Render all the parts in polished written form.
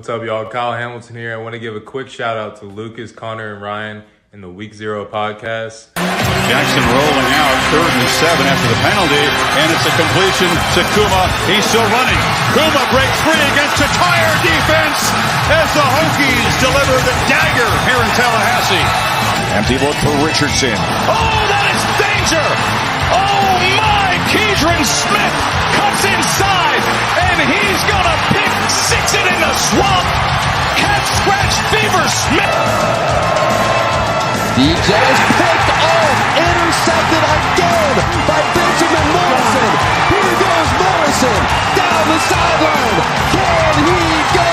What's up, y'all? Kyle Hamilton here. I want to give a quick shout out to Lucas, Connor, and Ryan in the Week 0 podcast. Jackson rolling out, 3rd and 7 after the penalty, and it's a completion to Kuma. He's still running. Kuma breaks free against a tired defense as the Hokies deliver the dagger here in Tallahassee. Empty look for Richardson. Oh, that is danger! Oh my! Keidron Smith cuts inside, and he's gonna six it in the swamp. Cat scratch fever Smith. DJ is picked off, intercepted again by Benjamin Morrison. Here goes Morrison down the sideline. Can he go?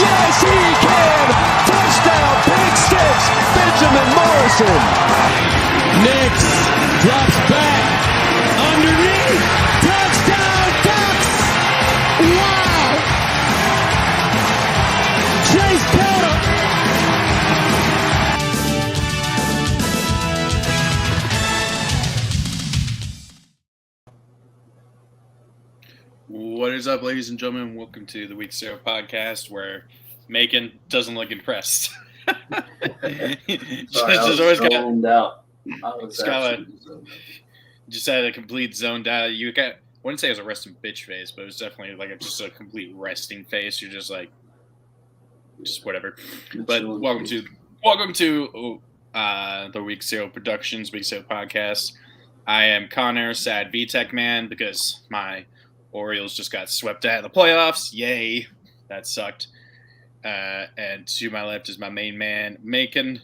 Yes, he can. Touchdown, pick six, Benjamin Morrison. Nix drops back underneath. Touchdown, Ducks. Wow. Chase Pelham. What is up, ladies and gentlemen? Welcome to the Week 0 podcast, where Macon doesn't look impressed. Sorry, I was zoned out. I was just had a complete zoned out. I wouldn't say it was a resting bitch face, but it was definitely like just a complete resting face. You're just like, just whatever. But welcome to the Week 0 Productions, Week 0 podcast. I am Connor, sad VTech man, because my Orioles just got swept out of the playoffs. Yay. That sucked. And to my left is my main man, Macon.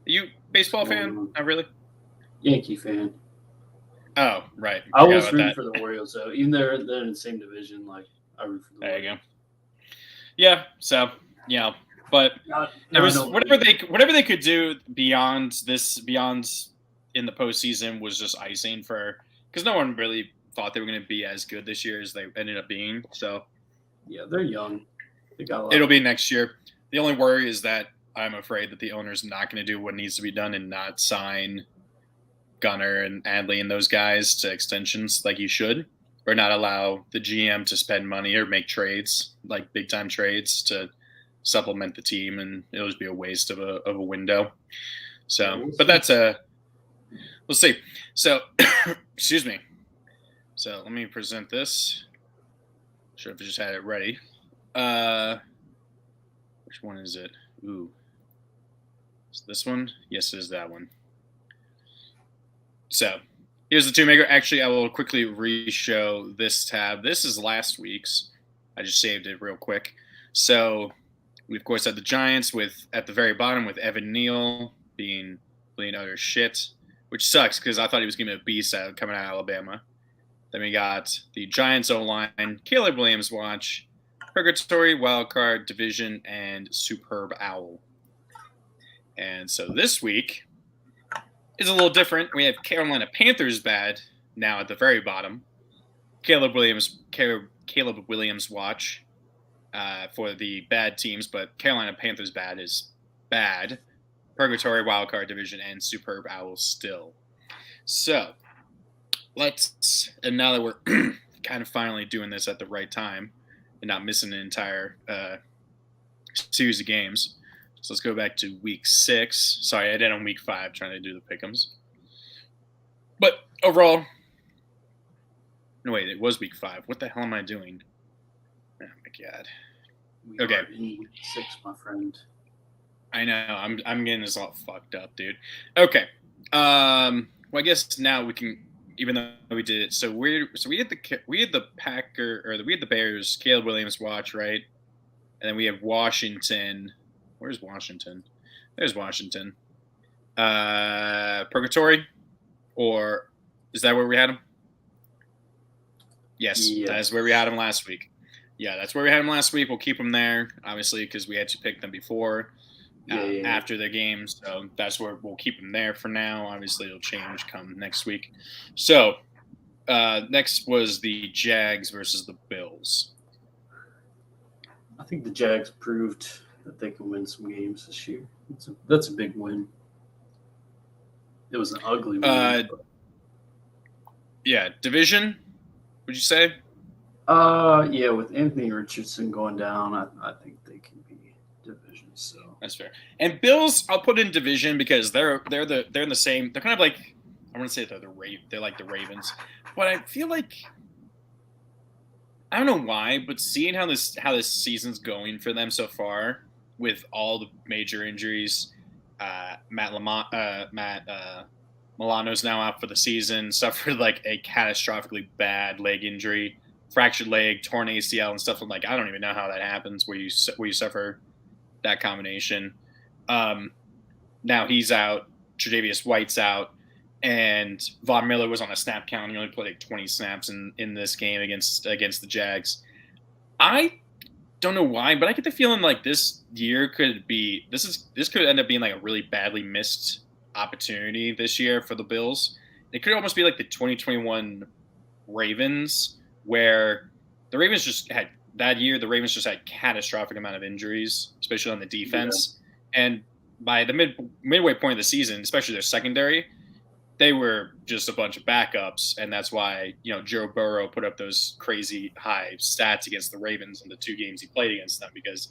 Are you a baseball fan? Not really? Yankee fan. Oh, right. I was rooting for the Orioles, though. Even though they're in the same division, like, I root for the There Orioles. you go. Yeah, so, yeah. But it was whatever they could do beyond in the postseason was just icing because no one really thought they were going to be as good this year as they ended up being. So yeah, they're young. They got a lot. It'll be next year. The only worry is that I'm afraid that the owner's not going to do what needs to be done and not sign Gunnar and Adley and those guys to extensions like he should, or not allow the GM to spend money or make trades, like big time trades to supplement the team, and it'll just be a waste of a window. So, but we'll see. So, excuse me. So let me present this. Sure if I just had it ready. Which one is it? Ooh. Is this one? Yes, it is that one. So here's the two maker. Actually, I will quickly re-show this tab. This is last week's. I just saved it real quick. So we, of course, had the Giants at the very bottom with Evan Neal being utter shit, which sucks because I thought he was going to be a beast coming out of Alabama. Then we got the Giants O-line, Caleb Williams watch, Purgatory, Wildcard, Division, and Superb Owl. And so this week is a little different. We have Carolina Panthers bad now at the very bottom. Caleb Williams watch for the bad teams, but Carolina Panthers bad is bad. Purgatory, Wildcard, Division, and Superb Owl still. So now that we're kind of finally doing this at the right time and not missing an entire series of games. So let's go back to week 6. Sorry, I did on week 5 trying to do the pick'ems. But overall, no, wait, it was week 5. What the hell am I doing? Oh my God. We are in week 6, my friend. I know. I'm getting this all fucked up, dude. Okay. Well, I guess now we can. Even though we did it, so we had the Bears, Caleb Williams watch, right? And then we have Washington. Where's Washington? There's Washington. Purgatory, or is that where we had him? Yes, that's where we had him last week. Yeah, that's where we had him last week. We'll keep him there, obviously, because we had to pick them before. After the game, so that's where we'll keep them there for now. Obviously, it'll change come next week. So, next was the Jags versus the Bills. I think the Jags proved that they can win some games this year. That's a big win. It was an ugly win. Yeah, division, would you say? Yeah, with Anthony Richardson going down, I think they can be division. So That's fair. And Bills, I'll put in division because they're in the same. They're kind of like, I want to say they're like the Ravens, but I feel like I don't know why, but seeing how this season's going for them so far with all the major injuries, Matt Milano's now out for the season. Suffered like a catastrophically bad leg injury, fractured leg, torn ACL, and stuff. Like I don't even know how that happens where you suffer that combination. Now he's out. Tre'Davious White's out. And Von Miller was on a snap count. He only played like 20 snaps in this game against the Jags. I don't know why, but I get the feeling like this year could end up being like a really badly missed opportunity this year for the Bills. It could almost be like the 2021 Ravens, where the Ravens just had catastrophic amount of injuries, especially on the defense. Yeah. And by the midway point of the season, especially their secondary, they were just a bunch of backups, and that's why Joe Burrow put up those crazy high stats against the Ravens in the 2 games he played against them, because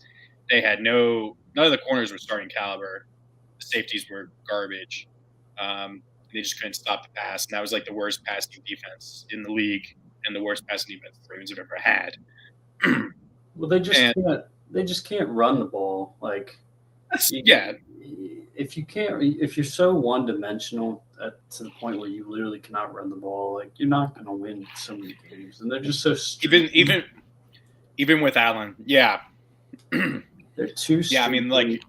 they had none of the corners were starting caliber, the safeties were garbage. They just couldn't stop the pass, and that was like the worst passing defense in the league, and the worst passing defense the Ravens have ever had. Well, they just can't run the ball. Like, if you're so one-dimensional to the point where you literally cannot run the ball, like you're not going to win so many games. And they're just so even with Allen, yeah, they're too. Yeah, I mean, like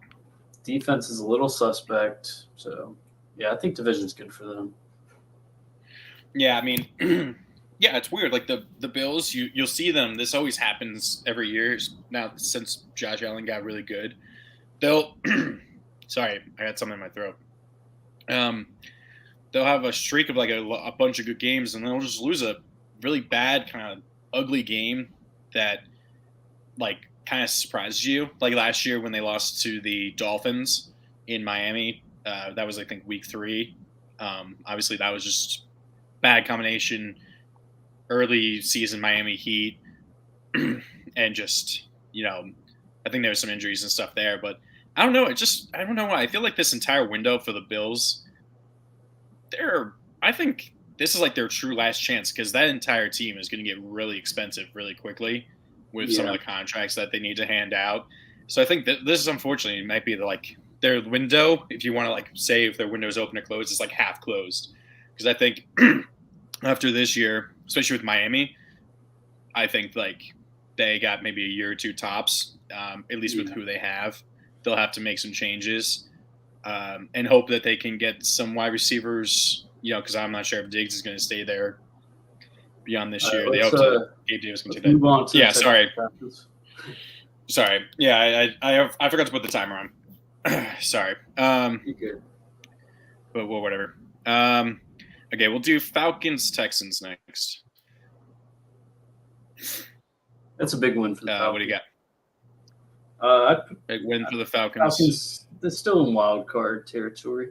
defense is a little suspect. So yeah, I think division's good for them. Yeah, I mean, yeah, it's weird. Like the Bills, you'll see them. This always happens every year now since Josh Allen got really good. They'll sorry, I got something in my throat. They'll have a streak of like a bunch of good games, and they'll just lose a really bad kind of ugly game that like kind of surprises you. Like last year when they lost to the Dolphins in Miami, that was I think week 3. Obviously that was just bad combination, early season Miami Heat, and just I think there was some injuries and stuff there, but I don't know. I don't know why. I feel like this entire window for the Bills, I think this is like their true last chance, because that entire team is going to get really expensive really quickly with some of the contracts that they need to hand out. So I think that this is unfortunately might be their window. If you want to like say if their window is open or closed, it's like half closed. Because I think after this year, especially with Miami, I think like they got maybe a year or 2 tops, at least with who they have. They'll have to make some changes and hope that they can get some wide receivers, because I'm not sure if Diggs is going to stay there beyond this year. They hope Gabe Davis can take that. Yeah, sorry. Sorry. Yeah, I forgot to put the timer on. Sorry. You're good. But well, whatever. Okay, we'll do Falcons-Texans next. That's a big win for the Falcons. What do you got? Big win for the Falcons. Falcons, they're still in wild card territory.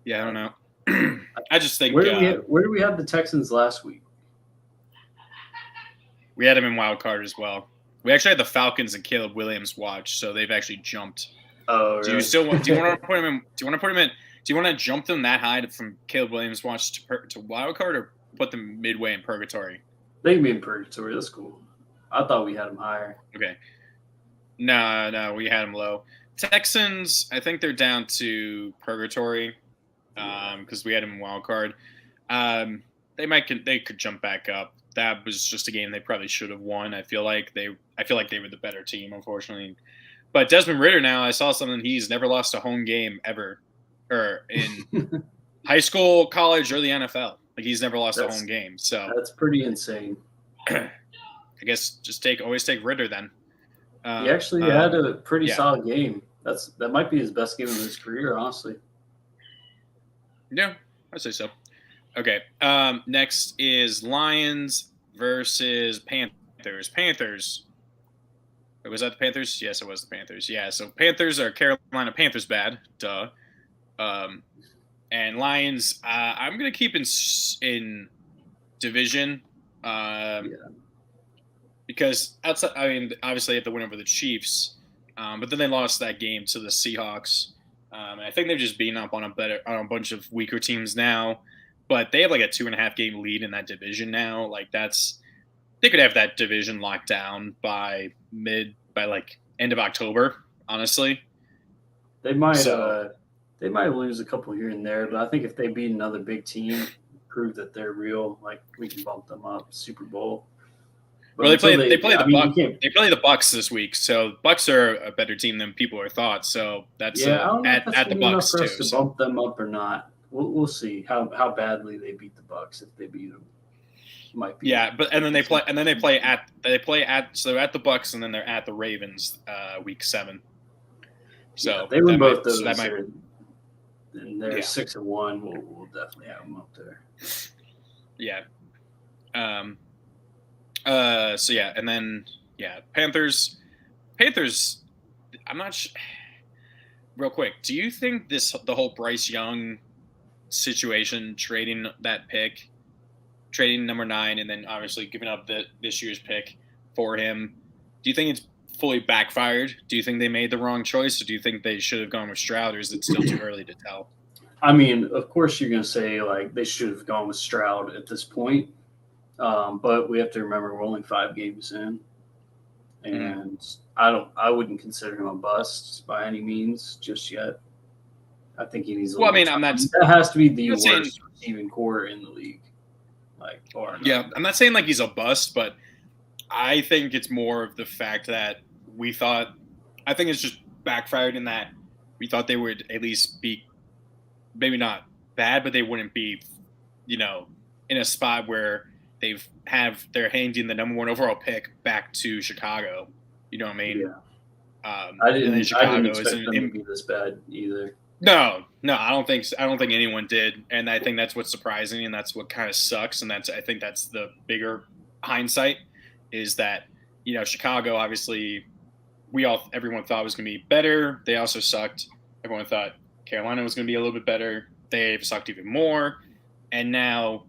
Yeah, I don't know. I just think where do we have the Texans last week? We had them in wild card as well. We actually had the Falcons and Caleb Williams watch, so they've actually jumped. Oh, really? Do you want to put them in? Do you want to jump them that high from Caleb Williams watch to wild card, or put them midway in purgatory? They can be in purgatory. That's cool. I thought we had them higher. Okay. No, we had them low. Texans, I think they're down to purgatory because we had them in wild card. They could jump back up. That was just a game they probably should have won. I feel like they were the better team, unfortunately. But Desmond Ridder now, I saw something. He's never lost a home game ever, or in high school, college, or the NFL. Like he's never lost a home game. So that's pretty insane. I guess always take Ridder then. He actually had a pretty solid game. That might be his best game of his career, honestly. Yeah, I'd say so. Okay. Next is Lions versus Panthers. Panthers. Was that the Panthers? Yes, it was the Panthers. Yeah, so Panthers are Carolina Panthers bad. Duh. And Lions, I'm going to keep in division. Because outside, I mean, obviously they have to win over the Chiefs, but then they lost that game to the Seahawks. And I think they've just beaten up on a bunch of weaker teams now. But they have like a 2.5 game lead in that division now. Like they could have that division locked down by like end of October. Honestly, They might lose a couple here and there, but I think if they beat another big team, prove that they're real, like we can bump them up Super Bowl. But well, they play the Bucs. They They play the Bucs this week, so Bucs are a better team than people are thought. So that's I don't know if at that's the good enough Bucs for us too. to bump them up or not. We'll see how badly they beat the Bucs. If they beat them, might be. Yeah, but and then they play at so they're at the Bucs and then they're at the Ravens week 7. So yeah, they win both those. That might, and they're 6-1. We'll definitely have them up there. Yeah. So yeah, and then Panthers. I'm not sure. Real quick, do you think the whole Bryce Young situation, trading number 9, and then obviously giving up this year's pick for him, do you think it's fully backfired? Do you think they made the wrong choice, or do you think they should have gone with Stroud, or is it still too early to tell? I mean, of course you're going to say like they should have gone with Stroud at this point, but we have to remember we're only 5 games in, and I wouldn't consider him a bust by any means just yet. I think he needs. That has to be the worst receiving core in the league. I'm not saying like he's a bust, but I think it's more of the fact that I think it's just backfired in that we thought they would at least be maybe not bad, but they wouldn't be, in a spot where they're handing the number 1 overall pick back to Chicago. You know what I mean? Yeah. I didn't expect them to be this bad either. No, I don't think anyone did, and I think that's what's surprising, and that's what kind of sucks, and I think that's the bigger hindsight is that Chicago obviously everyone thought was going to be better. They also sucked. Everyone thought Carolina was going to be a little bit better. They've sucked even more, and now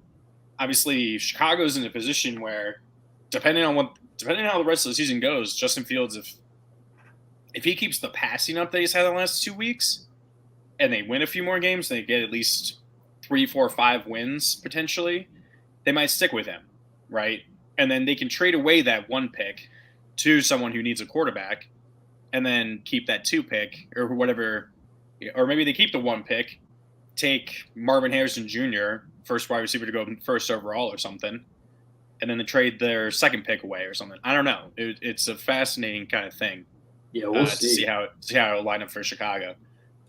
obviously Chicago's in a position where depending on how the rest of the season goes, Justin Fields, if he keeps the passing up that he's had the last 2 weeks, and they win a few more games, they get at least 3, 4, 5 wins potentially, they might stick with him, right? And then they can trade away that 1 pick to someone who needs a quarterback, and then keep that 2 pick or whatever, or maybe they keep the 1 pick, take Marvin Harrison Jr., first wide receiver to go first overall or something, and then they trade their 2nd pick away or something. I don't know. It's a fascinating kind of thing. Yeah, we'll see. To see how it'll line up for Chicago.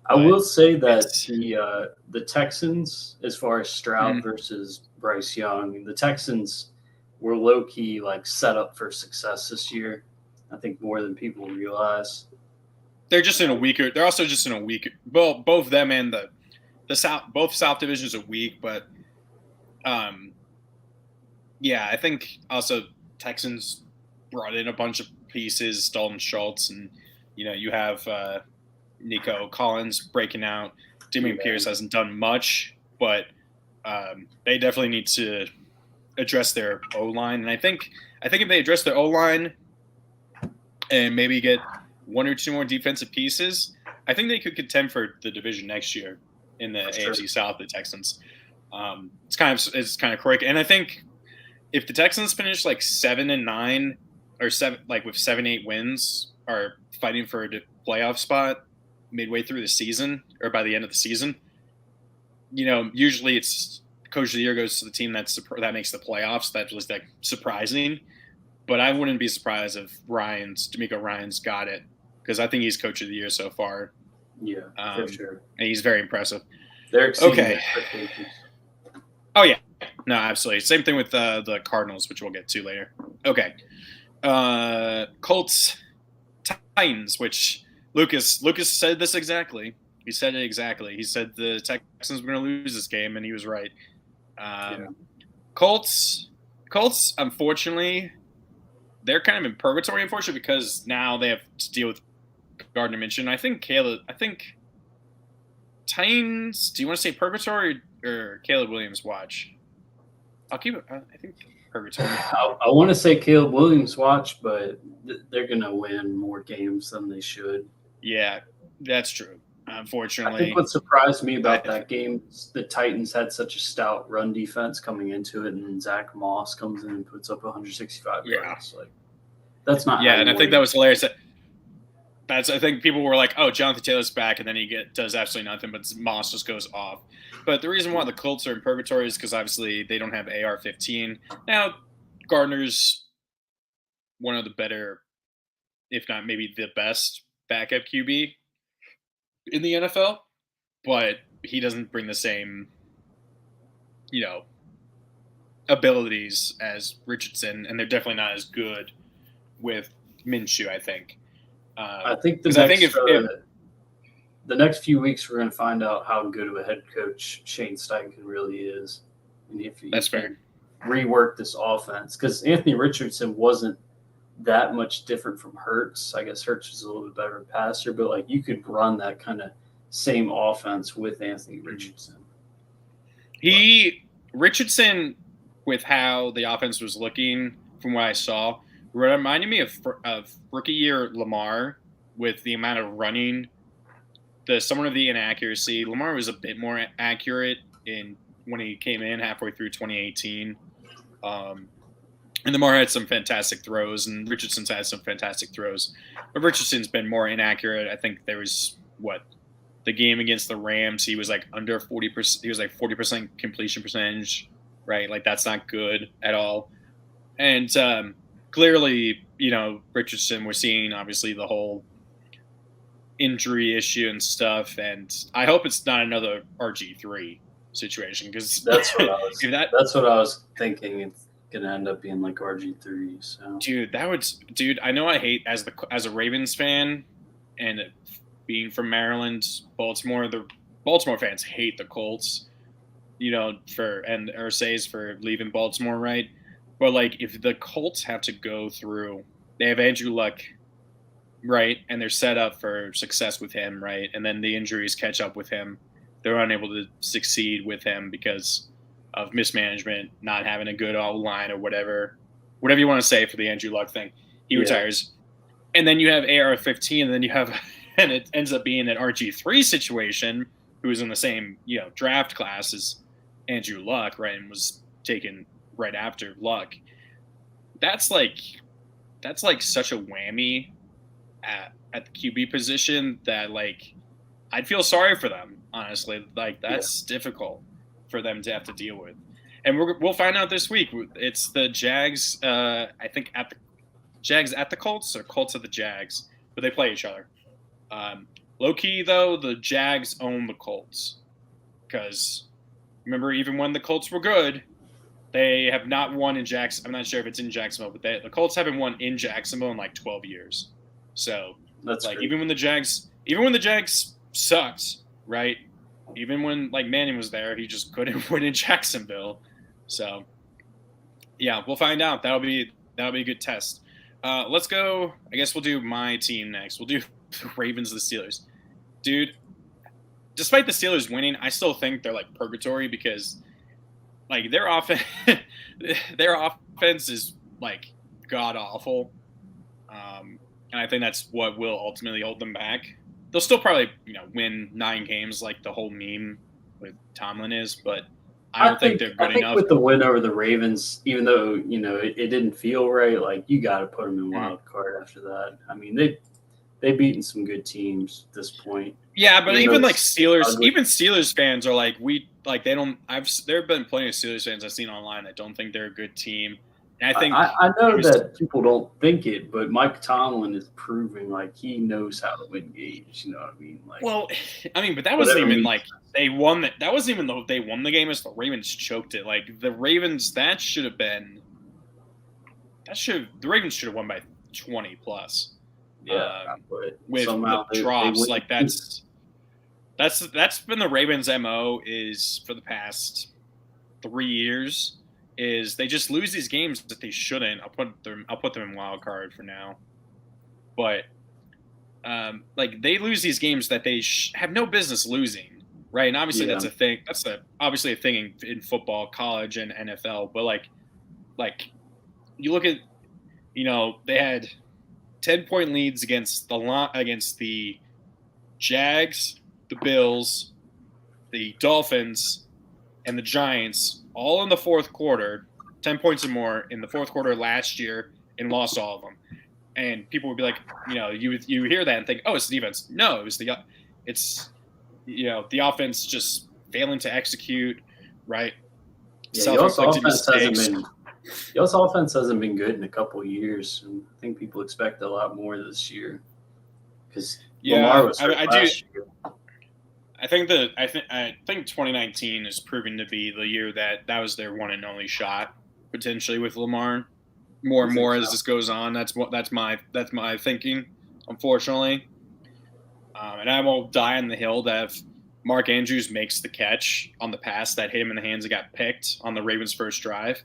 I will say that the Texans, as far as Stroud versus Bryce Young, the Texans were low key set up for success this year. I think more than people realize. They're also just in a weaker. Well, both them and the South, both South divisions are weak, but I think also Texans brought in a bunch of pieces, Dalton Schultz, and you have Nico Collins breaking out. Damian Pierce hasn't done much, but they definitely need to address their O-line. And I think if they address their O-line and maybe get 1 or 2 more defensive pieces, I think they could contend for the division next year in the AFC South. The Texans. It's kind of quick, and I think if the Texans finish 7-9 or 7 with 7-8 wins, are fighting for a playoff spot midway through the season or by the end of the season, usually it's coach of the year goes to the team that makes the playoffs. That's just surprising, but I wouldn't be surprised if DeMeco Ryans got it, because I think he's coach of the year so far. Yeah, for sure. And he's very impressive. They're exceeding expectations. Oh yeah, no, absolutely. Same thing with the Cardinals, which we'll get to later. Okay, Colts Titans, which Lucas said this exactly. He said it exactly. He said the Texans were going to lose this game, and he was right. Colts, unfortunately, they're kind of in purgatory, unfortunately, because now they have to deal with Gardner Minshew. I think Titans. Do you want to say purgatory or Caleb Williams watch? I'll keep it. I think Herbert's. I want to say Caleb Williams watch, but they're going to win more games than they should. Yeah, that's true. I Unfortunately, think what surprised me about that game is the Titans had such a stout run defense coming into it, and then Zach Moss comes in and puts up 165 yards. Like, that's not. Yeah, and I think that was hilarious. I think people were like, "Oh, Jonathan Taylor's back," and then he does absolutely nothing, but Moss just goes off. But the reason why the Colts are in purgatory is because obviously they don't have AR-15 now. Gardner's one of the better, if not maybe the best, backup QB in the NFL, but he doesn't bring the same, abilities as Richardson, and they're definitely not as good with Minshew, I think. I think the next few weeks we're going to find out how good of a head coach Shane Steichen really is, and if he can rework this offense. Because Anthony Richardson wasn't that much different from Hurts. I guess Hurts is a little bit better passer, but like you could run that kind of same offense with Anthony Richardson. Richardson, with how the offense was looking from what I saw, reminded me of rookie year Lamar with the amount of running, somewhat of the inaccuracy. Lamar was a bit more accurate when he came in halfway through 2018. And Lamar had some fantastic throws, and Richardson's had some fantastic throws. But Richardson's been more inaccurate. I think there was, the game against the Rams, he was like under 40%. He was like 40% completion percentage, right? Like that's not good at all. And clearly, Richardson, we're seeing obviously the whole injury issue and stuff. And I hope it's not another RG3 situation, because that's what I was thinking. It's gonna end up being like RG3. So, dude, I know I hate as a Ravens fan and being from Maryland, Baltimore. The Baltimore fans hate the Colts, and Irsay's for leaving Baltimore, right? But like, if the Colts have to go through, they have Andrew Luck, right, and they're set up for success with him, right, and then the injuries catch up with him. They're unable to succeed with him because of mismanagement, not having a good O-line or whatever you want to say for the Andrew Luck thing. He retires. And then you have AR-15, and then you have, and it ends up being an RG3 situation, who was in the same, draft class as Andrew Luck, right, and was taken right after Luck. That's like such a whammy at the QB position that, like, I'd feel sorry for them, honestly. Like, that's difficult for them to have to deal with. And we'll find out this week. It's the Jags, I think, at the Jags at the Colts, or Colts at the Jags, but they play each other. Low-key, though, the Jags own the Colts. Because, remember, even when the Colts were good, they have not won in Jacksonville. I'm not sure if it's in Jacksonville, but the Colts haven't won in Jacksonville in like 12 years. So, that's like, great. even when the Jags sucked, right? Even when, like, Manning was there, he just couldn't win in Jacksonville. So, yeah, we'll find out. That'll be a good test. Let's go. I guess we'll do my team next. We'll do the Ravens, the Steelers. Dude, despite the Steelers winning, I still think they're like purgatory, because like their offense is like god awful. And I think that's what will ultimately hold them back. They'll still probably, win 9 games like the whole meme with Tomlin is, but I don't think they're good enough. With the win over the Ravens, even though, it didn't feel right, like you got to put them in wild card after that. I mean, they've beaten some good teams at this point. Yeah, but even like Steelers fans are like, there have been plenty of Steelers fans I've seen online that don't think they're a good team. And I think I know that people don't think it, but Mike Tomlin is proving like he knows how to win games. You know what I mean? Like, well, I mean, but that wasn't even like they won that. That wasn't even though they won the game. As the Ravens choked it. Like the Ravens, the Ravens should have won by 20 plus. Yeah, with drops like that's been the Ravens' MO is for the past 3 years. Is they just lose these games that they shouldn't. I'll put them in wild card for now, but like they lose these games that they have no business losing, right? And obviously Yeah. that's a thing. That's obviously a thing in football, college, and NFL. But like you look at, they had 10-point leads against the Jags, the Bills, the Dolphins, and the Giants, all in the fourth quarter, 10 points or more in the fourth quarter last year, and lost all of them. And people would be like, you hear that and think, oh, it's the defense. No, it's the offense just failing to execute, right? Yeah, y'all's Self-inflicted offense mistakes. hasn't been good in a couple of years, and I think people expect a lot more this year because Lamar was hurt last year. I think 2019 is proving to be the year that was their one and only shot potentially with Lamar. More and more as this goes on. That's my thinking, unfortunately. And I won't die on the hill that if Mark Andrews makes the catch on the pass that hit him in the hands and got picked on the Ravens' first drive,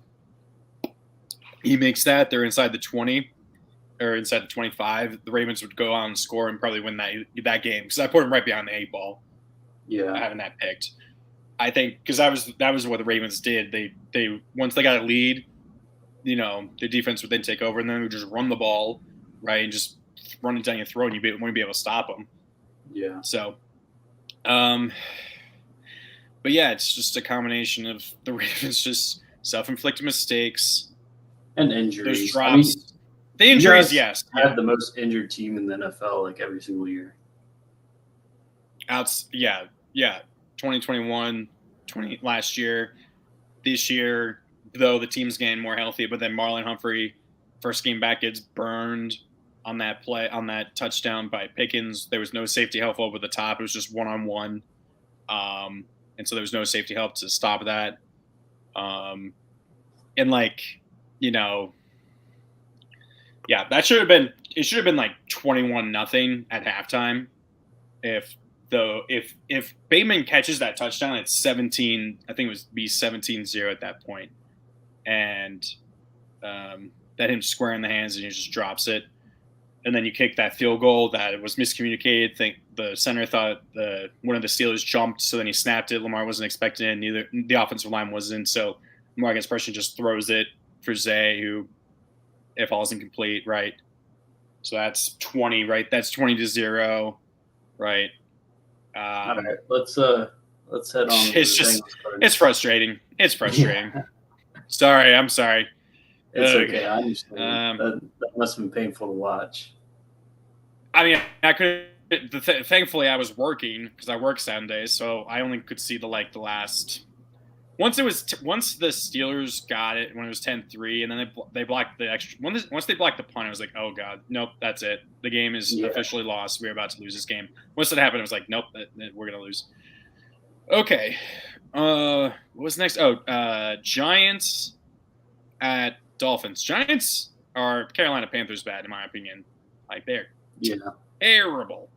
he makes that. They're inside the 20 or inside the 25. The Ravens would go out and score and probably win that game because I put him right behind the 8 ball. Yeah, Having that picked, I think because that was what the Ravens did. They once they got a lead, the defense would then take over and then would just run the ball, right, and just run it down your throat, and you wouldn't be able to stop them. Yeah. So, but yeah, it's just a combination of the Ravens just self-inflicted mistakes And injuries. There's drops. The injuries, yes. Had the most injured team in the NFL like every single year. Yeah. 2021, last year. This year, though, the team's getting more healthy, but then Marlon Humphrey, first game back, gets burned on that play, on that touchdown by Pickens. There was no safety help over the top. It was just one-on-one. And so there was no safety help to stop that. And that should have been like 21-0 at halftime. If Bateman catches that touchdown, it's 17. I think it was be 17-0 at that point, and that him square in the hands and he just drops it, and then you kick that field goal that was miscommunicated. Think the center thought one of the Steelers jumped, so then he snapped it. Lamar wasn't expecting it. Neither the offensive line wasn't. So Lamar gets pressure, just throws it for Zay, who it falls incomplete. Right. So that's 20. Right. That's 20-0. Right. All right, let's head on. It's frustrating. It's frustrating. I'm sorry. It's okay. I understand. That must have been painful to watch. I mean, I could. Thankfully, I was working because I work Sundays, so I only could see the last. Once the Steelers got it when it was 10-3, and then they blocked the extra. Once they blocked the punt, I was like, oh god, nope, that's it. The game is officially lost. We're about to lose this game. Once that happened, I was like, nope, we're gonna lose. Okay, what was next? Giants at Dolphins. Giants are Carolina Panthers bad in my opinion. They're terrible.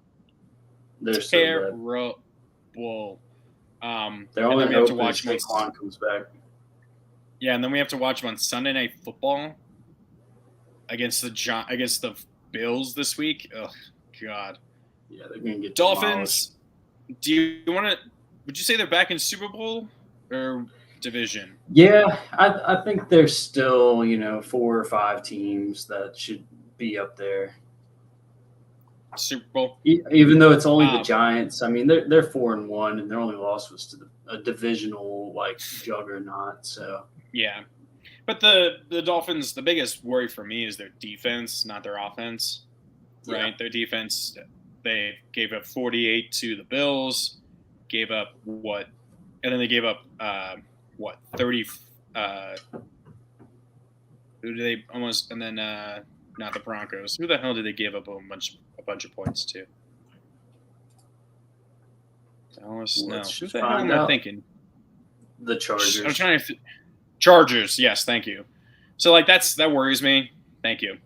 They're so terrible. They're only we have to watch watch Saquon comes back. Yeah, and then we have to watch them on Sunday Night Football against the Bills this week. Oh God. Yeah, they're gonna get Dolphins. Demolished. Would you say they're back in Super Bowl or division? Yeah, I think there's still 4 or 5 teams that should be up there. Super Bowl, even though it's only the Giants. I mean, they're 4-1, and their only loss was to a divisional juggernaut. So yeah, but the Dolphins. The biggest worry for me is their defense, not their offense. Right, their defense. They gave up 48 to the Bills. Gave up what? And then they gave up 30. Who did they almost? And then not the Broncos. Who the hell did they give up a bunch of points to? Dallas. No. Who the hell am I thinking? The Chargers. I'm trying to. Chargers. Yes, thank you. So that worries me. Thank you.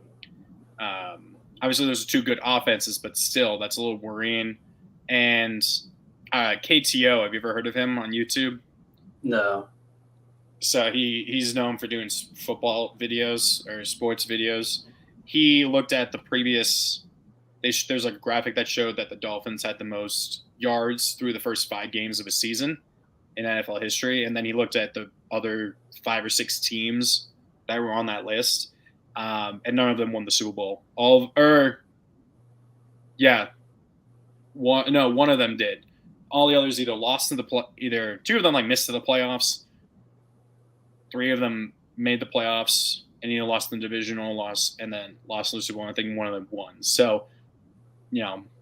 Obviously, those are 2 good offenses, but still, that's a little worrying. And KTO, have you ever heard of him on YouTube? No. So he's known for doing football videos or sports videos. He looked at the previous there's like a graphic that showed that the Dolphins had the most yards through the first 5 games of a season in NFL history, and then he looked at the other 5 or 6 teams that were on that list, and none of them won the Super Bowl. One of them did. All the others either lost to either 2 of them like missed to the playoffs, 3 of them made the playoffs, and either lost in the divisional loss and then lost in the Super Bowl. I think one of them won. So,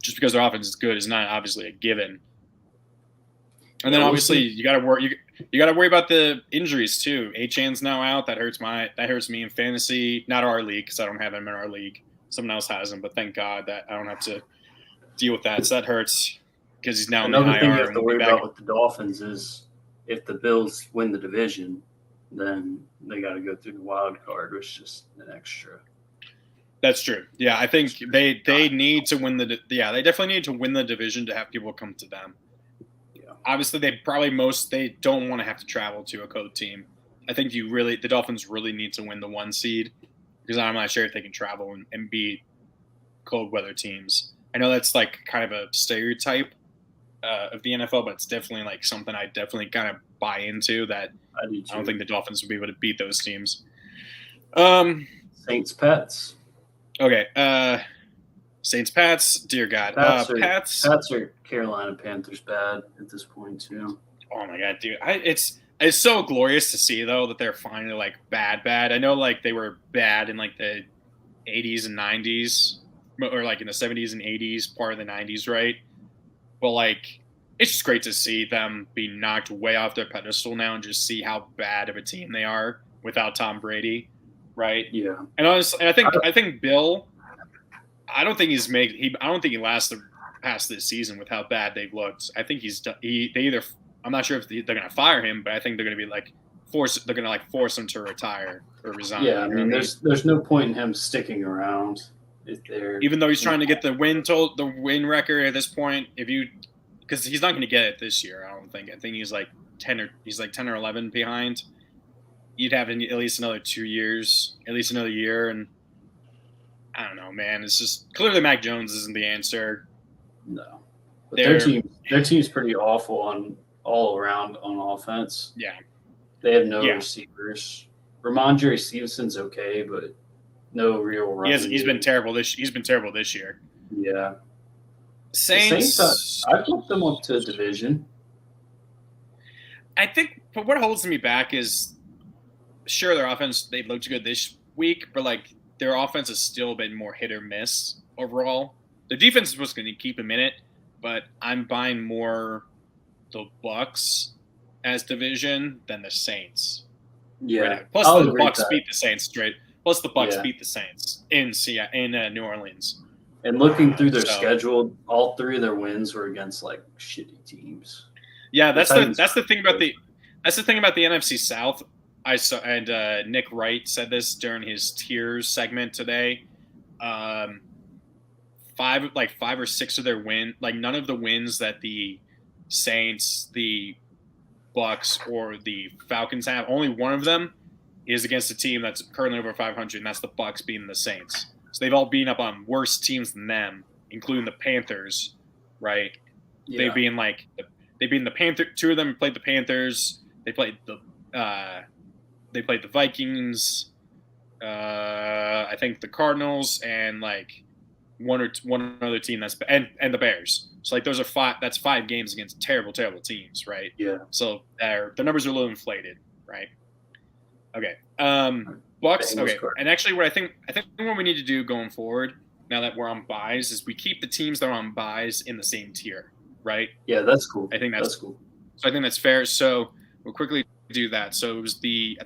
just because their offense is good is not obviously a given. And then obviously you got to worry. You got to worry about the injuries too. Achan's now out. That hurts me in fantasy. Not our league because I don't have him in our league. Someone else has him, but thank God that I don't have to deal with that. So that hurts because he's now Another in the thing IR. you have to worry about with the Dolphins is if the Bills win the division, then they got to go through the wild card, which is just an extra. That's true. Yeah, I think they need to win they definitely need to win the division to have people come to them. Obviously, they don't want to have to travel to a cold team. I think the Dolphins really need to win the 1 seed because I'm not sure if they can travel and beat cold weather teams. I know that's like kind of a stereotype of the NFL, but it's definitely like something I definitely kind of buy into. That I do too. I don't think the Dolphins would be able to beat those teams. Saints, Pats. Okay. Saints, Pats. Dear God. Pats are Carolina Panthers bad at this point too. Oh my God, dude! It's so glorious to see though that they're finally like bad. I know like they were bad in like the 80s and 90s, or like in the 70s and 80s, part of the 90s, right? But like it's just great to see them be knocked way off their pedestal now and just see how bad of a team they are without Tom Brady, right? Yeah. And honestly, I think Bill. I don't think he lasts past this season with how bad they've looked. I think I'm not sure if they're going to fire him, but I think they're going to be force him to retire or resign. Yeah, I mean, there's no point in him sticking around even though he's trying to get the win record at this point. Because he's not going to get it this year, I don't think. I think he's like 10 or 11 behind. You'd have at least another 2 years, at least another year, and I don't know, man. It's just clearly Mac Jones isn't the answer. No, but their team's pretty awful all around on offense. Yeah, they have no receivers. Ramondre Stevenson's okay, but no real run. He's been terrible this year. Yeah, Saints. I put them up to division. I think, but what holds me back is, sure, their offense they looked good this week, but like. Their offense has still been more hit or miss overall. The defense is what's going to keep them in it, but I'm buying more the Bucs as division than the Saints. Yeah. Right. Plus the Bucs beat the Saints straight. Plus the Bucs beat the Saints in New Orleans. And looking through their schedule, all 3 of their wins were against like shitty teams. Yeah, that's the thing about the NFC South. I saw, and Nick Wright said this during his tiers segment today. 5 or 6 of their none of the wins that the Saints, the Bucs, or the Falcons have, only one of them is against a team that's currently over 500, and that's the Bucs beating the Saints. So they've all beaten up on worse teams than them, including the Panthers, right? Yeah. They've been the Panthers. 2 of them played the Panthers. They played the Vikings, I think the Cardinals, and like one other team and the Bears. So like those are 5 games against terrible teams, right? Yeah. So the numbers are a little inflated, right? Okay. Bucs. Okay. And actually, what I think what we need to do going forward, now that we're on buys, is we keep the teams that are on buys in the same tier, right? Yeah, that's cool. I think that's cool. So I think that's fair. So we'll quickly do that. So it was the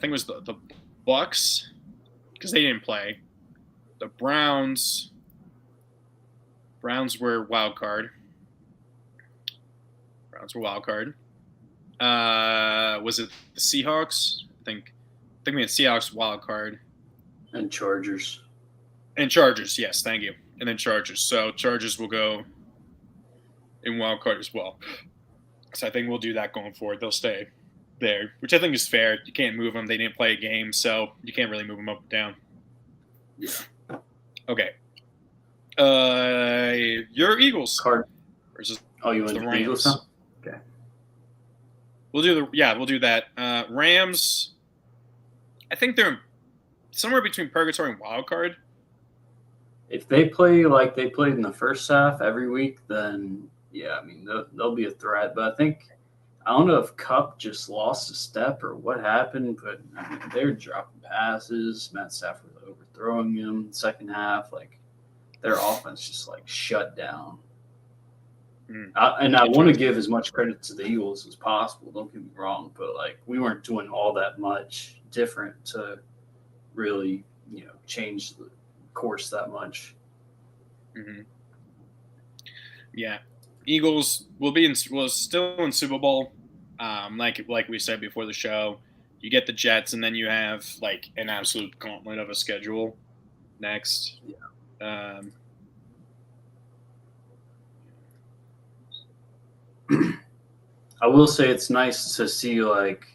Bucs because they didn't play. The Browns were wild card. Was it the Seahawks? I think we had Seahawks wild card. And Chargers. Yes, thank you. And then Chargers. So Chargers will go in wild card as well. So I think we'll do that going forward. They'll stay there, which I think is fair. You can't move them. They didn't play a game, so you can't really move them up or down. Yeah. Okay. Your Eagles Card. versus Oh, you went the to the Eagles? Rams. Huh? Okay. We'll do that. Rams. I think they're somewhere between purgatory and wild card. If they play like they played in the first half every week, then yeah, I mean they'll be a threat. But I don't know if Cup just lost a step or what happened, but I mean, they're dropping passes. Matt Stafford overthrowing him. Second half, like their offense just like shut down. And I want to give as much credit to the Eagles as possible. Don't get me wrong, but like we weren't doing all that much different to really, change the course that much. Mm-hmm. Yeah, Eagles will still in Super Bowl. Like we said before the show, you get the Jets, and then you have like an absolute gauntlet of a schedule next. Yeah. I will say it's nice to see like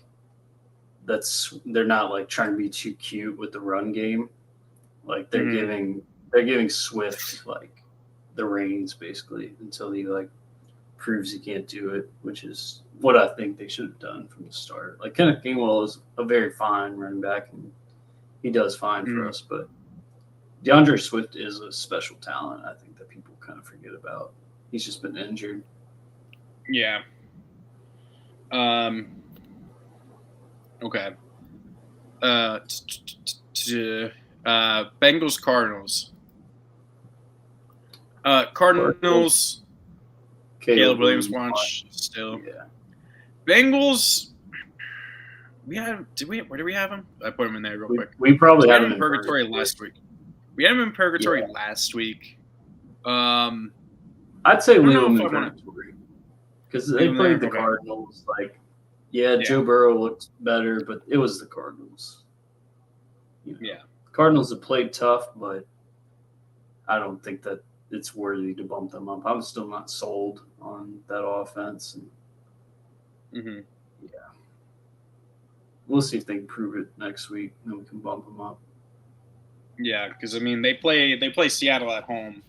they're not like trying to be too cute with the run game. Like they're giving Swift like the reins basically until he like proves he can't do it, which is what I think they should have done from the start. Like Kenneth Gainwell is a very fine running back and he does fine for us, but DeAndre Swift is a special talent. I think that people kind of forget about. He's just been injured. Yeah. Okay. Bengals Cardinals. Cardinals. Caleb Williams watch still. Yeah. Bengals. Where did we have him? I put him in there real quick. We probably had him in purgatory last week. We had him in purgatory last week. I'd say leave him in purgatory because they played the Cardinals. Like, Joe Burrow looked better, but it was the Cardinals. Yeah, Cardinals have played tough, but I don't think that it's worthy to bump them up. I'm still not sold on that offense. And, we'll see if they can prove it next week, and then we can bump them up. Yeah, because I mean they play Seattle at home,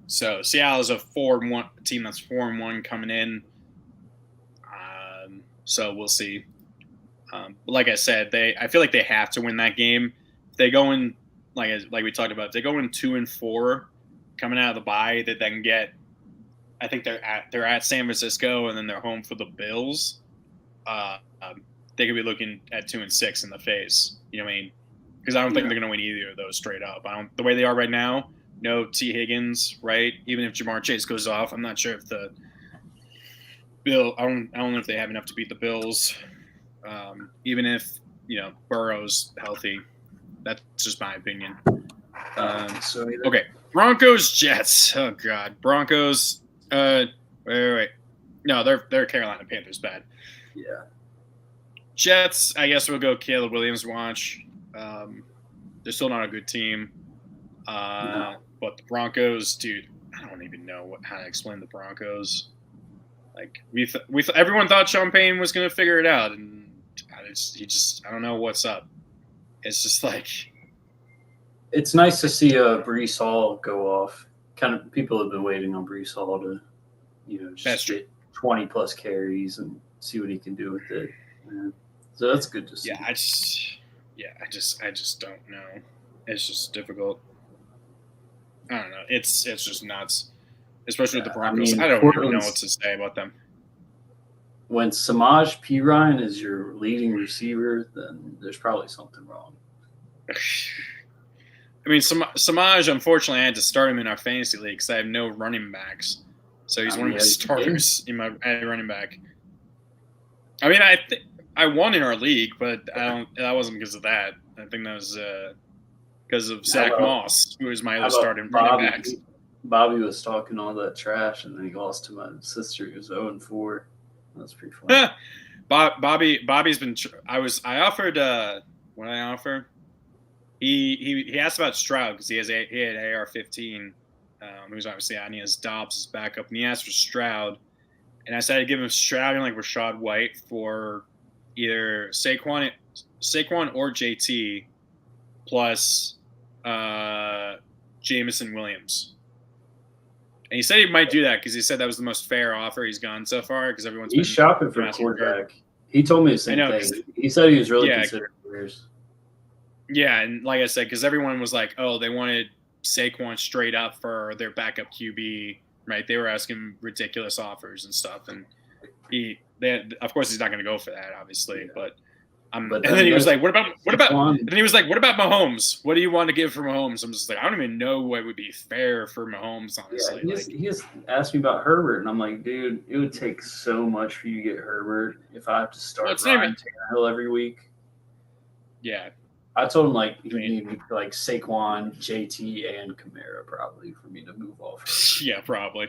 so Seattle is a 4-1 team that's 4-1 coming in. So we'll see. But like I said, I feel like they have to win that game. If they go in like we talked about, if they go in 2-4 coming out of the bye, they then get. I think they're at San Francisco and then they're home for the Bills. They could be looking at 2-6 in the face. You know what I mean? Because I don't think they're going to win either of those straight up. The way they are right now, no T. Higgins, right? Even if Jamar Chase goes off, I'm not sure if the Bill. I don't know if they have enough to beat the Bills. Even if Burrow's healthy, that's just my opinion. Okay, Broncos Jets. Oh God, Broncos. Wait. No, they're Carolina Panthers bad. Yeah. Jets, I guess we'll go Caleb Williams watch. They're still not a good team. No. But the Broncos, dude, I don't even know how to explain the Broncos. Like everyone thought Sean Payne was going to figure it out, and I don't know what's up. It's just like it's nice to see Breece Hall go off. Kind of people have been waiting on Breece Hall to, just get 20 plus carries and see what he can do with it. Yeah. So that's good to see. I just don't know. It's just difficult. I don't know. It's just nuts, especially with the Broncos. I don't even know what to say about them. When Samaj P. Ryan is your leading receiver, then there's probably something wrong. I mean, Samaj, unfortunately, I had to start him in our fantasy league because I have no running backs. So he's one of the starters in my running back. I mean, I won in our league, but that wasn't because of that. I think that was because of Zach Moss, who was my other starting running back. Bobby was talking all that trash, and then he lost to my sister. He was 0-4. That's pretty funny. Bobby's been. I offered. What did I offer? He asked about Stroud because he had AR-15. Who's obviously on. He has Dobbs as backup, and he asked for Stroud, and I said I'd give him Stroud and like Rashad White for either Saquon or JT plus Jamison Williams. And he said he might do that because he said that was the most fair offer he's gotten so far because everyone's He's been shopping for a asking for- quarterback. He told me the same I know, thing. He said he was really Yeah. considering careers. Yeah, and like I said, because everyone was like, oh, they wanted Saquon straight up for their backup QB, right? They were asking ridiculous offers and stuff, and of course, he's not going to go for that, obviously. Yeah. But, But and then he was like, what about? Saquon- And then he was like, what about Mahomes? What do you want to give for Mahomes? I'm just like, I don't even know what would be fair for Mahomes, honestly. Yeah, he has asked me about Herbert, and I'm like, dude, it would take so much for you to get Herbert if I have to start Well, it's not Ryan even- Tannehill every week. Yeah, I told him like he needed like Saquon, JT, and Kamara probably for me to move off. yeah, probably.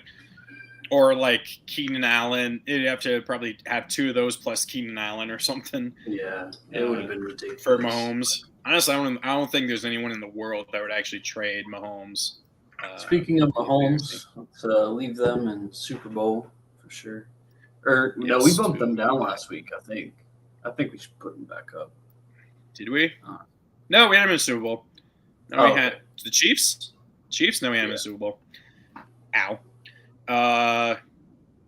Or like Keenan Allen, it'd have to probably have two of those plus Keenan Allen or something. Yeah, it would have been ridiculous For Mahomes. Honestly, I don't think there's anyone in the world that would actually trade Mahomes. Speaking of Mahomes, let's leave them in Super Bowl for sure. Or no, we Yes, bumped them dude. down last week. I think we should put them back up. Did we? Uh, No, we had him in Super Bowl. No, Oh, we had the Chiefs. Chiefs? No, we had him in Yeah. Super Bowl. Ow.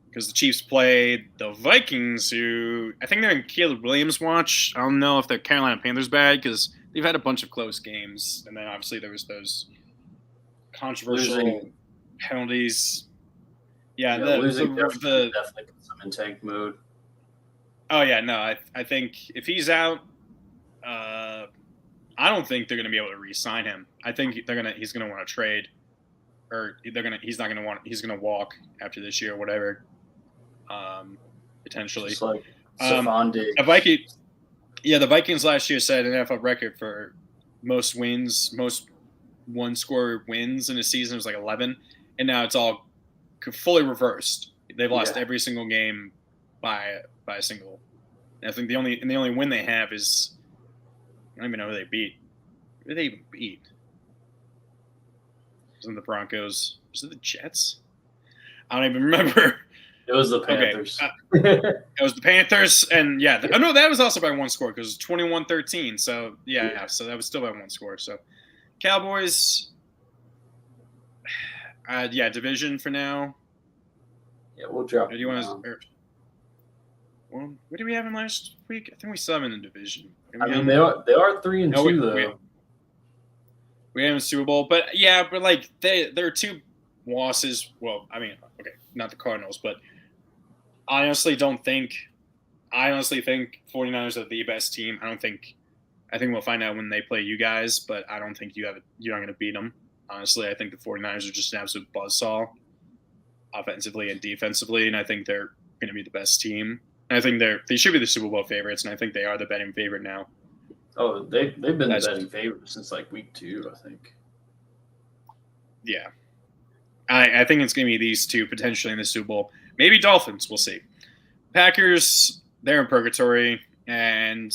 Because the Chiefs played the Vikings, who I think they're in Caleb Williams' watch. I don't know if the Carolina Panthers bad because they've had a bunch of close games, and then obviously there was those controversial Losing- penalties. Yeah, losing the definitely puts them in tank mode. Oh yeah, no, I think if he's out, I don't think they're gonna be able to re-sign him. I think he's gonna want to trade, or he's gonna walk after this year or whatever. Potentially. Just like Um, Stephon Diggs. The Vikings last year set an NFL record for most wins, most one-score wins in a season. It was like 11, and now it's all fully reversed. They've lost Yeah. every single game by a single. And I think the only win they have is I don't even know who they beat. Who did they even beat? Wasn't the Broncos? Was it the Jets? I don't even remember. It was the Okay, Panthers. It was the Panthers, and no, that was also by one score because it was 21-13. So so that was still by one score. So Cowboys, division for now. Yeah, we'll drop. Or do you want them down. to? Well, what did we have in last week? I think we still have in the division. I mean, they are 3-2 No, though. we have a Super Bowl, but like there are two losses. Well, I mean, okay, not the Cardinals, but I honestly think 49ers are the best team. I think we'll find out when they play you guys, but I don't think you're not going to beat them. Honestly, I think the 49ers are just an absolute buzzsaw offensively and defensively, and I think they're going to be the best team. And I think they should be the Super Bowl favorites, and I think they are the betting favorite now. Oh, they've been the That's- betting favorite since like week 2, I think. Yeah. I think it's going to be these two potentially in the Super Bowl. Maybe Dolphins. We'll see. Packers, they're in purgatory. And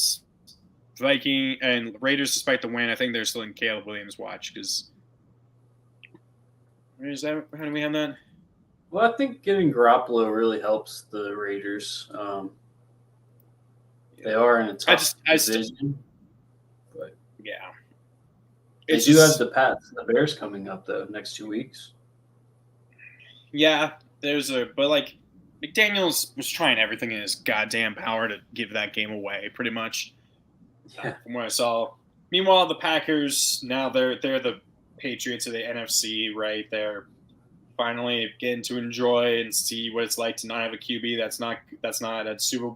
Viking and Raiders, despite the win, I think they're still in Caleb Williams' watch because – how do we have that? Well, I think getting Garoppolo really helps the Raiders. They are in a tough division. Yeah. They do have the Pats and the Bears coming up, though, next 2 weeks. Yeah, but like McDaniels was trying everything in his goddamn power to give that game away, pretty much. Yeah. From what I saw. Meanwhile, the Packers now they're the Patriots of the NFC, right? They're finally getting to enjoy and see what it's like to not have a QB that's not a Super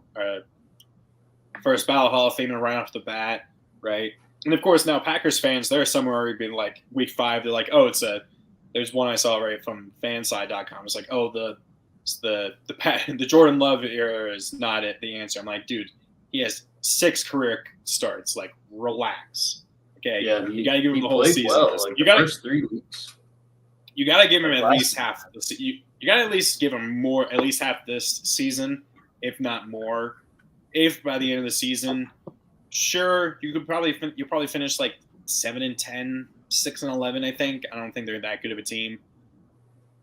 first ballot Hall of Famer right off the bat, right? And of course, now Packers fans, they're somewhere already been like week 5. They're like, oh, there's one I saw right from fanside.com. It's like, oh, the Jordan Love era is not the answer. I'm like, dude, he has 6 career starts. Like, relax. Okay, Yeah, you got to give him the whole played season. well, like you the got first 3 weeks. you got to give him at Last least half. You got to at least give him at least half this season, if not more. If by the end of the season, sure, you'll probably finish like 7-10, 6-11. I think. I don't think they're that good of a team,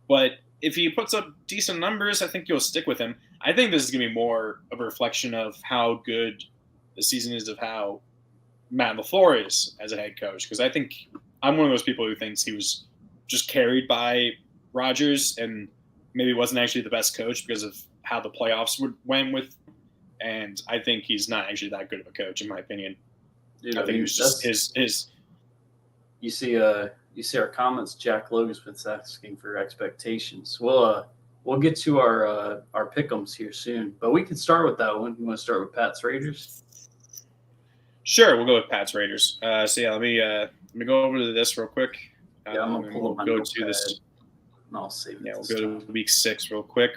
but if he puts up decent numbers, I think you'll stick with him. I think this is going to be more of a reflection of how good the season is, of how Matt LaFleur is as a head coach. Because I think I'm one of those people who thinks he was just carried by Rodgers and maybe wasn't actually the best coach because of how the playoffs went with. And I think he's not actually that good of a coach, in my opinion. Dude, I think it was just his. You see our comments. Jack Logan's asking for expectations. We'll get to our pick'ems here soon, but we can start with that one. You want to start with Pat's Raiders? Sure, we'll go with Pat's Raiders. So yeah, let me go over to this real quick. Yeah, I'm gonna pull up my go notepad. to this. And I'll save it. Yeah, we'll this go time. to week 6 real quick.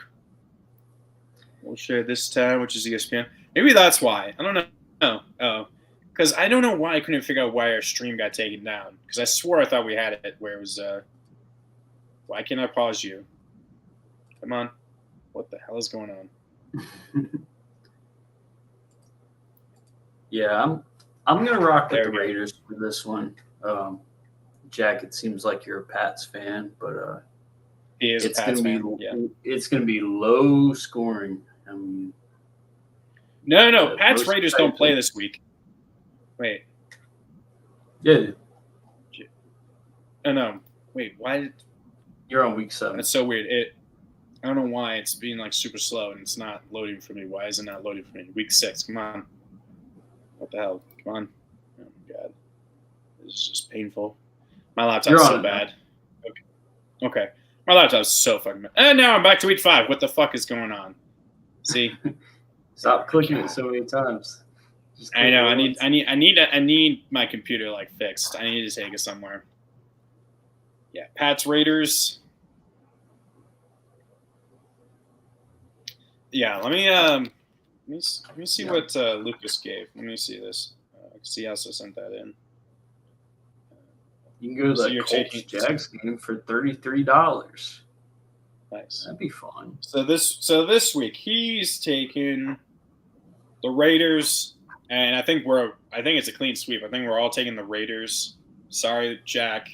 We'll share this tab, which is ESPN. Maybe that's why. I don't know. Oh, because I don't know why I couldn't figure out why our stream got taken down. Because I swore I thought we had it where it was. Why can't I pause you? Come on. What the hell is going on? Yeah, I'm gonna rock with There the we go. Raiders for this one. Jack, it seems like you're a Pats fan, but He is a Pats fan. Yeah. it's gonna be low scoring. I mean, No. Pats most Raiders don't play likely. this week. Wait. yeah, Oh no. Wait. Why? you're on week 7. That's so weird. I don't know why it's being like super slow and it's not loading for me. Why is it not loading for me? Week 6. Come on. What the hell? Come on. Oh my god. This is just painful. My laptop's You're on so it, bad. Okay. My laptop's so fucking bad. And now I'm back to week 5. What the fuck is going on? See? Stop clicking it so many times. Just I click know. it I once. need my computer like fixed. I need to take it somewhere. Yeah, Pats Raiders. Yeah, let me see what Lucas gave. Let me see this. See, he also sent that in. You can go to So the you're Colts taking- Jags game for $33. Nice. That'd be fun. So this week he's taken the Raiders, and I think it's a clean sweep. I think we're all taking the Raiders. Sorry, Jack.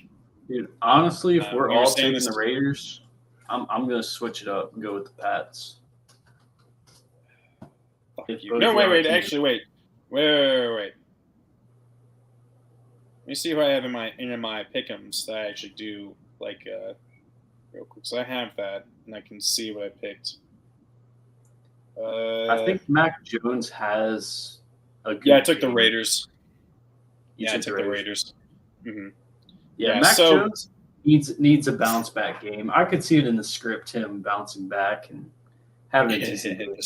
Dude, honestly, if we're you were all saying taking this- the Raiders, I'm gonna switch it up and go with the Pats. Fuck If you. both No, of wait. y'all Actually, wait. Let me see who I have in my pick'ems that I actually do real quick. So I have that, and I can see what I picked. I think Mac Jones has a good Yeah, I took the game. Raiders. You Yeah, I took took the Raiders. Mm-hmm. Yeah, Yeah, Mac so- Jones needs a bounce back game. I could see it in the script, him bouncing back and having a decent game. The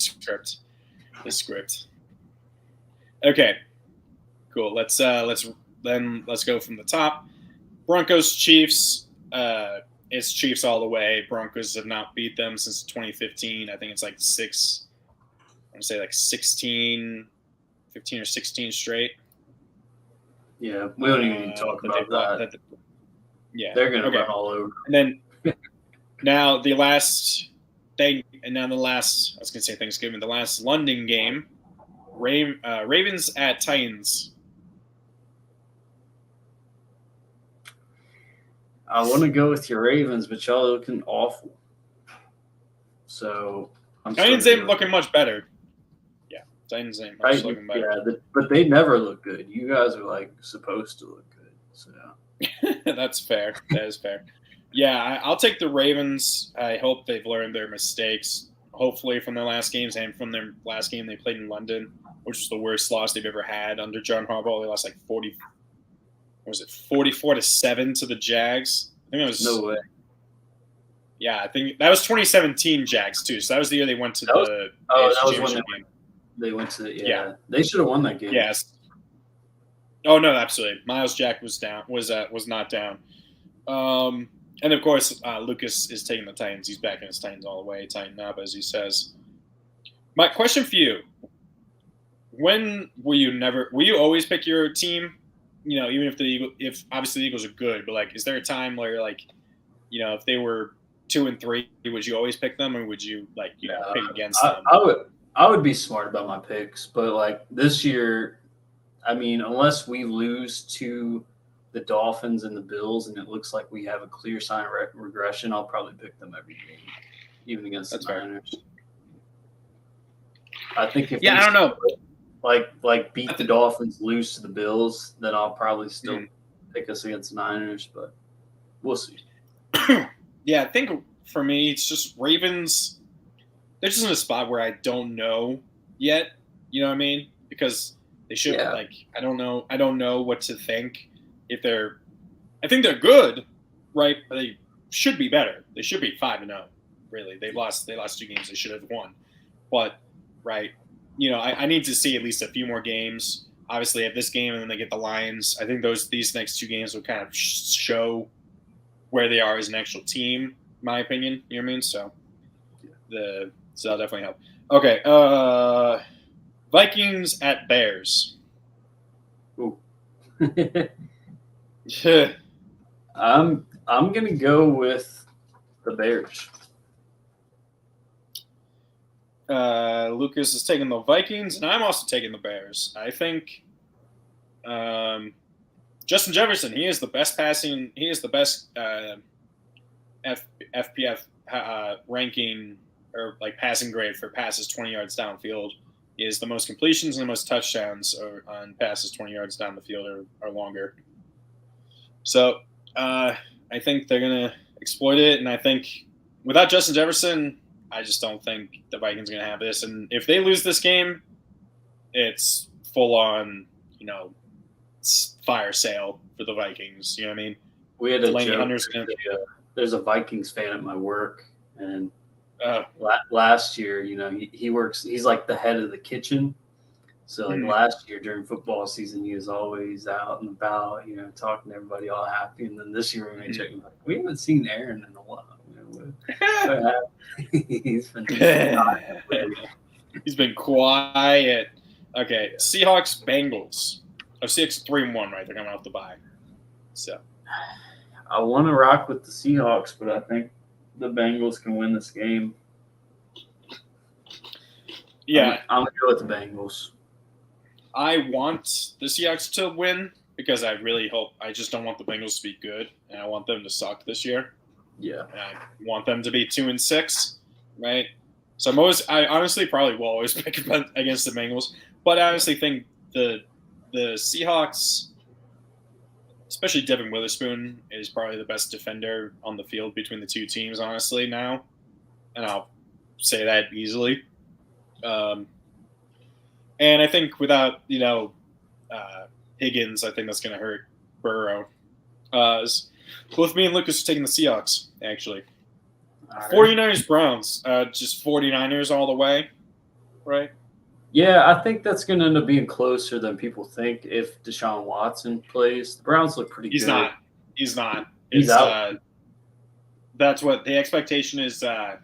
script. Okay, cool. Let's go from the top. Broncos Chiefs. It's Chiefs all the way. Broncos have not beat them since 2015. I think it's like 15 or 16 straight. Yeah, we don't even need to talk about that. Yeah, They're gonna okay. run all over. And then now the last Thanksgiving, the last London game, Ravens at Titans. I want to go with your Ravens, but y'all are looking awful. So Titans ain't looking much better. Yeah, Titans ain't much right. looking better. Yeah, but they never look good. You guys are like supposed to look good. So That's fair. That is fair. Yeah, I'll take the Ravens. I hope they've learned their mistakes, hopefully from their last games and from their last game they played in London, which was the worst loss they've ever had under John Harbaugh. They lost like 44-7 to the Jags. I think it was no way. Yeah, I think that was 2017 Jags too. So that was the year they went to That was- the Oh, AFC that was when Championship game. they went to Yeah. They should have won that game. Yes. Oh no, absolutely. Miles Jack was not down. And of course, Lucas is taking the Titans. He's backing his Titans all the way, Titan up, as he says. My question for you: when will you always pick your team? You know, even if obviously the Eagles are good, but like, is there a time where you're like, you know, if they were 2 and 3, would you always pick them, or would you pick against them? I would be smart about my picks, but like this year, I mean, unless we lose to the Dolphins and the Bills, and it looks like we have a clear sign of regression, I'll probably pick them every game, even against That's the fair. Niners. I think if Yeah, I don't know. like beat the Dolphins, lose to the Bills, then I'll probably still Mm. pick us against the Niners, but we'll see. Yeah, I think for me. It's just Ravens. They're just in a spot where I don't know yet. You know what I mean? Because they should I don't know what to think. I think they're good, right? But they should be better. They should be 5-0. Really, they lost 2 games they should have won. But right, I need to see at least a few more games. Obviously, at this game and then they get the Lions. I think these next 2 games will kind of show where they are as an actual team, in my opinion. You know what I mean? So that'll definitely help. Okay, Vikings at Bears. Ooh. Yeah. I'm gonna go with the Bears. Lucas is taking the Vikings, and I'm also taking the Bears. I think Justin Jefferson, he is the best FPF ranking or like passing grade for passes 20 yards downfield. He is the most completions and the most touchdowns on passes 20 yards down the field or longer. So I think they're going to exploit it, and I think without Justin Jefferson, I just don't think the Vikings are going to have this. And if they lose this game, it's full on, fire sale for the Vikings. You know what I mean? We had a Delaney joke. Hunter's gonna, There's a Vikings fan at my work, and last year, he works. He's like the head of the kitchen. So last year during football season, he was always out and about, talking to everybody, all happy. And then this year when we checked, we haven't seen Aaron in a while. He's been he's been quiet. Okay, Seahawks Bengals. Seahawks 3-1, right? They're coming off the bye. So I want to rock with the Seahawks, but I think the Bengals can win this game. Yeah, I'm gonna go with the Bengals. I want the Seahawks to win because I really hope. I just don't want the Bengals to be good, and I want them to suck this year. Yeah, and I want them to be 2-6, right? So I honestly probably will always pick against the Bengals, but I honestly think the Seahawks, especially Devin Witherspoon, is probably the best defender on the field between the two teams, honestly, now. And I'll say that easily. And I think without, Higgins, I think that's going to hurt Burrow. Both me and Lucas are taking the Seahawks, actually. Right. 49ers Browns, just 49ers all the way, right? Yeah, I think that's going to end up being closer than people think if Deshaun Watson plays. The Browns look pretty good. He's not. He's out. That's what the expectation is. Not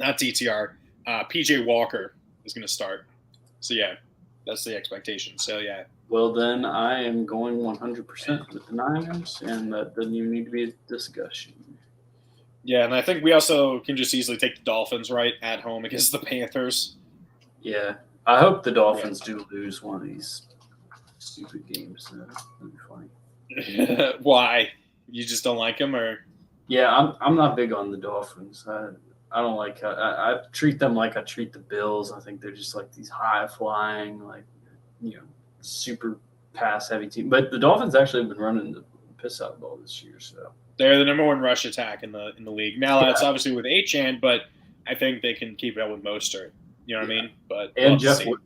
DTR. PJ Walker is going to start. So, yeah, that's the expectation. So, yeah. Well, then I am going 100% with the Niners, and that doesn't even need to be a discussion. Yeah, and I think we also can just easily take the Dolphins, right, at home against the Panthers. Yeah, I hope the Dolphins do lose one of these stupid games. That'd be funny. Why? You just don't like them, or? Yeah, I'm not big on the Dolphins. I don't like how I treat them like I treat the Bills. I think they're just like these high flying, super pass heavy team. But the Dolphins actually have been running the piss out of the ball this year, so they're the number 1 rush attack in the league. Now that's obviously with Achane, but I think they can keep it up with Mostert. You know what I mean? But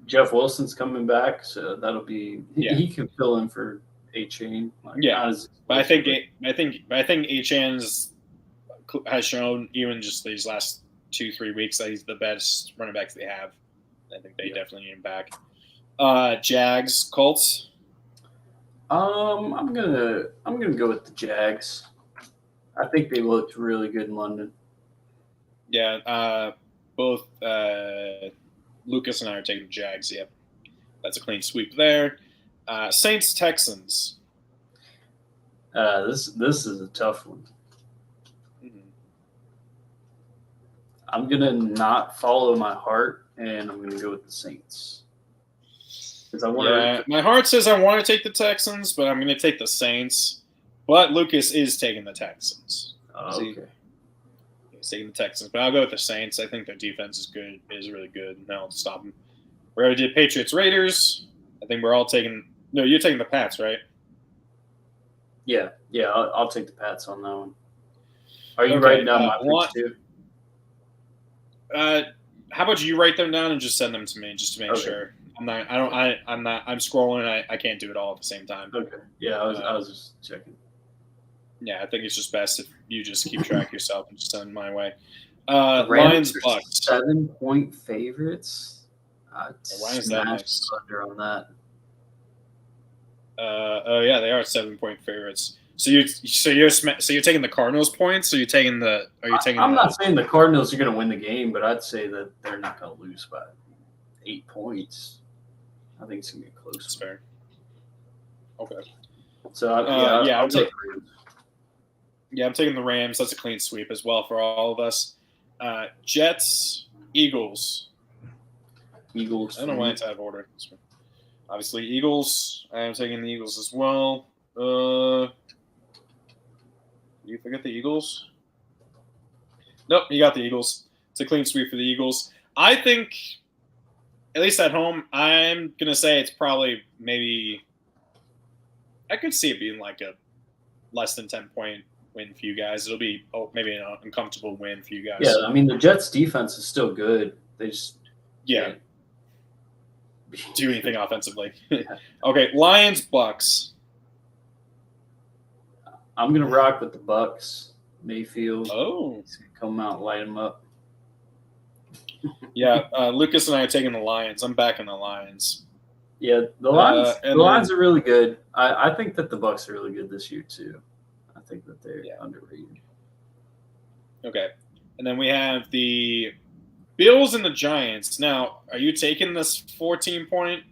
Jeff Wilson's coming back, so that'll be he can fill in for Achane. But I think Achane's has shown even just these last 2-3 weeks that he's the best running backs they have. I think they definitely need him back. Jags, Colts. I'm gonna go with the Jags. I think they looked really good in London. Yeah, both Lucas and I are taking the Jags. Yep, that's a clean sweep there. Saints, Texans. This is a tough one. Mm-hmm. I'm gonna not follow my heart, and I'm gonna go with the Saints. My heart says I want to take the Texans, but I'm going to take the Saints. But Lucas is taking the Texans. Okay. He's taking the Texans, but I'll go with the Saints. I think their defense is really good, and they'll stop them. We already did Patriots, Raiders. I think we're all taking – no, you're taking the Pats, right? Yeah, I'll take the Pats on that one. Are you Okay, writing down my what- picks too? How about you write them down and just send them to me just to make Okay. sure? I'm scrolling. I can't do it all at the same time. Okay. Yeah, I was just checking. Yeah, I think it's just best if you just keep track yourself and just send my way. The Lions Rams are Bucks. 7-point favorites. I'd Why is that smash nice? under on that. Oh yeah, they are 7-point favorites. So you're taking the Cardinals points? Or are you taking the? I'm not saying the Cardinals are going to win the game, but I'd say that they're not going to lose by 8 points. I think it's going to be a close. That's fair. Okay. So I'll take. Rams. Yeah, I'm taking the Rams. That's a clean sweep as well for all of us. Jets, Eagles. Eagles. I don't know why it's out of order. Obviously, Eagles. I am taking the Eagles as well. You forget the Eagles? Nope, you got the Eagles. It's a clean sweep for the Eagles. I think, at least at home, I'm going to say it's probably maybe – I could see it being like a less than 10-point win for you guys. It'll be maybe an uncomfortable win for you guys. Yeah, I mean, the Jets' defense is still good. They just Yeah. Do anything offensively. Yeah. Okay, Lions, Bucks. I'm going to rock with the Bucks. Mayfield. Oh. He's going to come out and light them up. Yeah, Lucas and I are taking the Lions. I'm backing the Lions. Yeah, the Lions. and The Lions are really good. I think that the Bucks are really good this year too. I think that they're underrated. Okay, and then we have the Bills and the Giants. Now, are you taking this 14-point?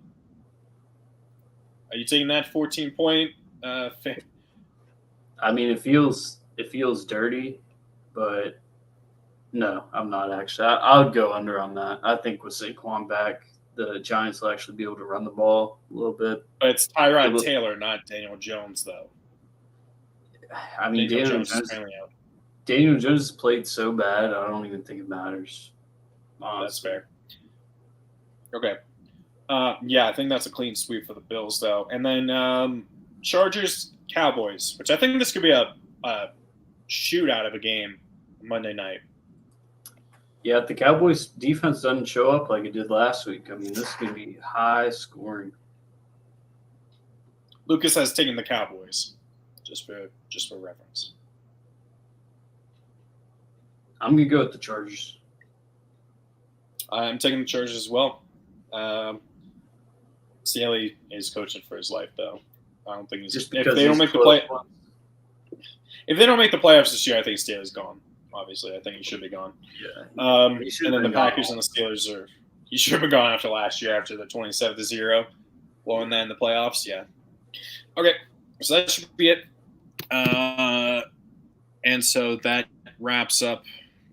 Are you taking that 14-point? I mean, it feels dirty, but no, I'm not actually. I would go under on that. I think with Saquon back, the Giants will actually be able to run the ball a little bit. But it's Tyrod Taylor, not Daniel Jones, though. I mean, Daniel Jones has played so bad, I don't even think it matters. Honestly. That's fair. Okay. Yeah, I think that's a clean sweep for the Bills, though. And then Chargers, Cowboys, which I think this could be a shootout of a game Monday night. Yeah, if the Cowboys defense doesn't show up like it did last week, I mean, this is going to be high scoring. Lucas has taken the Cowboys, just for reference. I'm going to go with the Chargers. I'm taking the Chargers as well. Staley is coaching for his life, though. I don't think he's Just if because they don't he's make the close. if they don't make the playoffs this year, I think Staley's gone. Obviously, I think he should be gone. Yeah. And then the Packers and the Steelers he should have been gone after last year, after the 27-0, blowing that in the playoffs. Yeah. Okay, so that should be it. And so that wraps up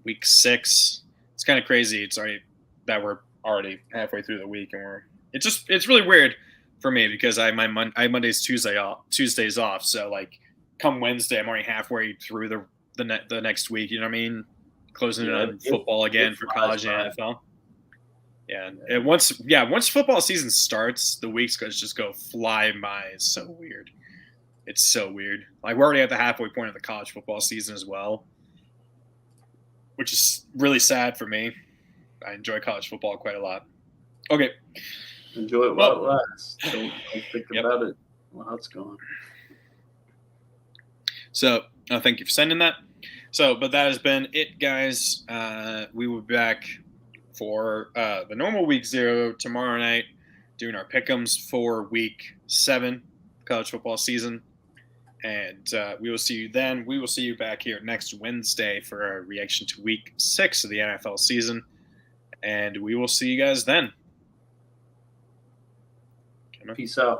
week 6. It's kind of crazy. It's already that we're already halfway through the week, and it's really weird for me because I have Mondays, Tuesdays off. So like come Wednesday, I'm already halfway through the next week. You know what I mean? Closing in on football again for college and NFL. Yeah, and once football season starts, the weeks just go fly by. It's so weird. It's so weird. Like we're already at the halfway point of the college football season as well, which is really sad for me. I enjoy college football quite a lot. Okay. Enjoy it while it lasts. Don't think about it while it's gone. So thank you for sending that. But that has been it, guys. We will be back for the normal week 0 tomorrow night, doing our pick'ems for week 7 college football season. And we will see you then. We will see you back here next Wednesday for our reaction to week 6 of the NFL season. And we will see you guys then. Peace out.